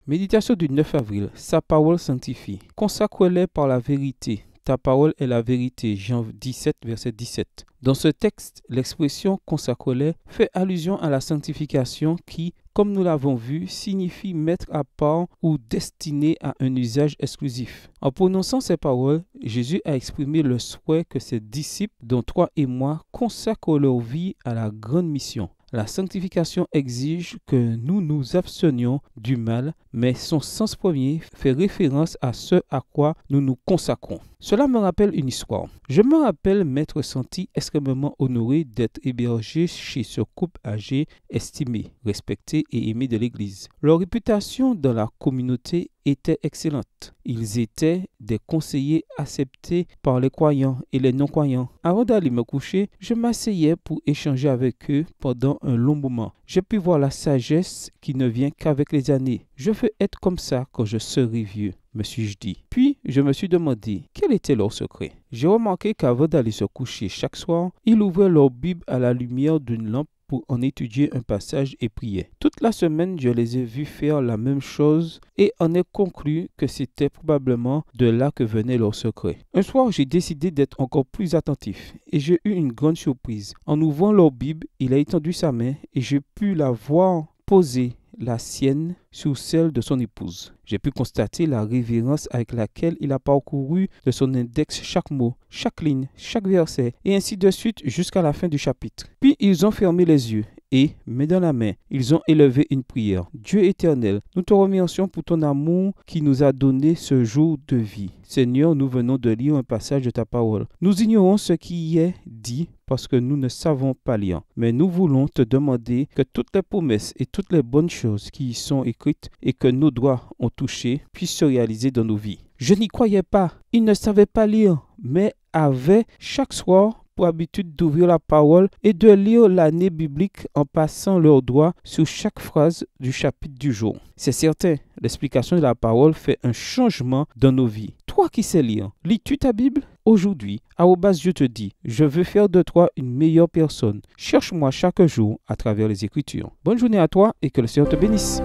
Méditation du 9 avril. Sa parole sanctifie. Consacre-les par la vérité. Ta parole est la vérité. Jean 17, verset 17. Dans ce texte, l'expression « consacre-les » fait allusion à la sanctification qui, comme nous l'avons vu, signifie mettre à part ou destiné à un usage exclusif. En prononçant ces paroles, Jésus a exprimé le souhait que ses disciples, dont toi et moi, consacrent leur vie à la grande mission. La sanctification exige que nous nous abstenions du mal, mais son sens premier fait référence à ce à quoi nous nous consacrons. Cela me rappelle une histoire. Je me rappelle m'être senti extrêmement honoré d'être hébergé chez ce couple âgé, estimé, respecté et aimé de l'Église. Leur réputation dans la communauté était excellente. Ils étaient des conseillers acceptés par les croyants et les non-croyants. Avant d'aller me coucher, je m'asseyais pour échanger avec eux pendant un long moment. J'ai pu voir la sagesse qui ne vient qu'avec les années. Je veux être comme ça quand je serai vieux, me suis-je dit. Puis, je me suis demandé quel était leur secret. J'ai remarqué qu'avant d'aller se coucher chaque soir, ils ouvraient leur Bible à la lumière d'une lampe pour en étudier un passage et prier. Toute la semaine, je les ai vus faire la même chose et en ai conclu que c'était probablement de là que venait leur secret. Un soir, j'ai décidé d'être encore plus attentif et j'ai eu une grande surprise. En ouvrant leur Bible, il a étendu sa main et j'ai pu la voir poser la sienne sur celle de son épouse. J'ai pu constater la révérence avec laquelle il a parcouru de son index chaque mot, chaque ligne, chaque verset, et ainsi de suite jusqu'à la fin du chapitre. Puis ils ont fermé les yeux et, main dans la main, ils ont élevé une prière. Dieu éternel, nous te remercions pour ton amour qui nous a donné ce jour de vie. Seigneur, nous venons de lire un passage de ta parole. Nous ignorons ce qui y est dit parce que nous ne savons pas lire. Mais nous voulons te demander que toutes les promesses et toutes les bonnes choses qui y sont écrites et que nos doigts ont touché puissent se réaliser dans nos vies. Je n'y croyais pas. Ils ne savaient pas lire, mais avaient chaque soir pour habitude d'ouvrir la parole et de lire l'année biblique en passant leurs doigts sur chaque phrase du chapitre du jour. C'est certain, l'explication de la parole fait un changement dans nos vies. Toi qui sais lire, lis-tu ta Bible? Aujourd'hui, Dieu te dit, je veux faire de toi une meilleure personne. Cherche-moi chaque jour à travers les Écritures. Bonne journée à toi et que le Seigneur te bénisse.